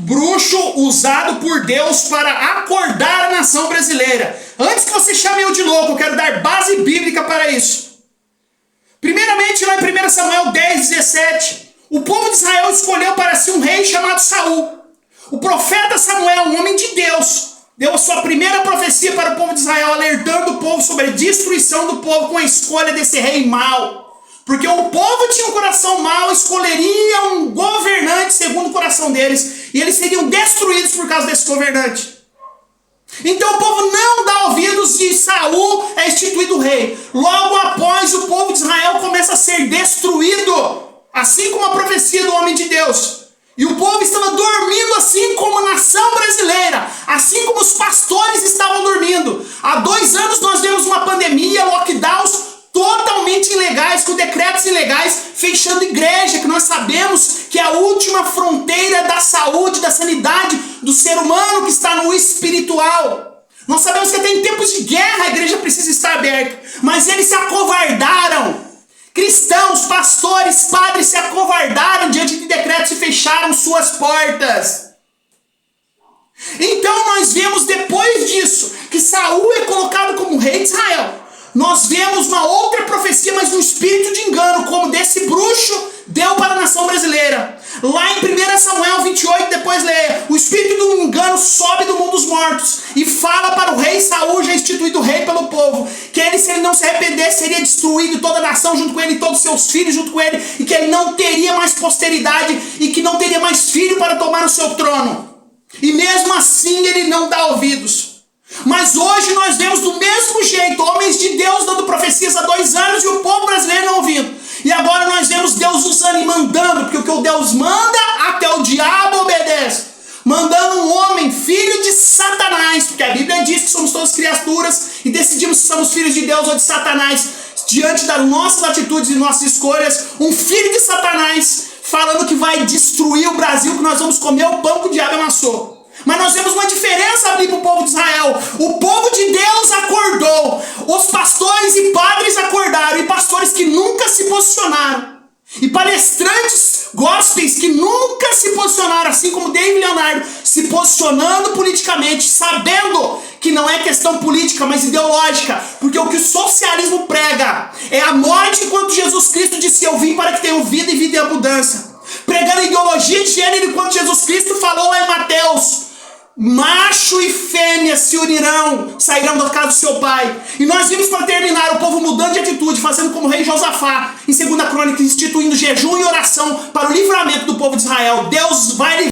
bruxo usado por Deus para acordar a nação brasileira. Antes que você chame eu de louco, eu quero dar base bíblica para isso. Primeiramente, lá em 1 Samuel 10, 17, o povo de Israel escolheu para si um rei chamado Saul. O profeta Samuel, um homem de Deus, deu a sua primeira profecia para o povo de Israel, alertando o povo sobre a destruição do povo com a escolha desse rei mau. Porque o povo tinha um coração mau, escolheria um governante segundo o coração deles, e eles seriam destruídos por causa desse governante. Então o povo não dá ouvidos e Saul é instituído rei. Logo após, o povo de Israel começa a ser destruído, assim como a profecia do homem de Deus. E o povo estava dormindo assim como a nação brasileira, assim como os pastores estavam dormindo. Há 2 anos nós vemos uma pandemia, lockdowns totalmente ilegais, com decretos ilegais, fechando igreja, que nós sabemos que é a última fronteira da saúde, da sanidade do ser humano que está no espiritual. Nós sabemos que até em tempos de guerra a igreja precisa estar aberta, mas eles se acovardaram. Cristãos, pastores, padres se acovardaram diante de decretos e fecharam suas portas. Então nós vemos depois disso que Saul é colocado como rei de Israel. Nós vemos uma outra profecia, mas um espírito de engano, como desse bruxo, deu para a nação brasileira. Lá em 1 Samuel 28, depois leia, o espírito do engano sobe do mundo dos mortos e fala para o rei Saul, já instituído rei pelo povo, que ele, se ele não se arrependesse, seria destruído, toda a nação junto com ele, todos os seus filhos junto com ele, e que ele não teria mais posteridade e que não teria mais filho para tomar o seu trono. E mesmo assim ele não dá ouvidos. Mas hoje nós vemos do mesmo jeito homens de Deus dando profecias há 2 anos e o povo brasileiro não ouvindo. E agora nós vemos Deus usando e mandando, porque o que o Deus manda, até o diabo obedece. Mandando um homem, filho de Satanás, porque a Bíblia diz que somos todas criaturas e decidimos se somos filhos de Deus ou de Satanás, diante das nossas atitudes e nossas escolhas. Um filho de Satanás falando que vai destruir o Brasil, que nós vamos comer o pão que o diabo amassou. Mas nós vemos uma diferença ali para o povo de Israel. O povo de Deus acordou. Os pastores e padres acordaram. E pastores que nunca se posicionaram. E palestrantes gospels que nunca se posicionaram, assim como David Leonardo, se posicionando politicamente, sabendo que não é questão política, mas ideológica. Porque o que o socialismo prega é a morte, enquanto Jesus Cristo disse: eu vim para que tenham vida e vida em abundância. Pregando a ideologia de gênero, enquanto Jesus Cristo falou lá em Mateus: macho e fêmea se unirão, sairão da casa do seu pai. E nós vimos, para terminar, o povo mudando de atitude, fazendo como o rei Josafá, em 2 Crônicas, instituindo jejum e oração para o livramento do povo de Israel. Deus vai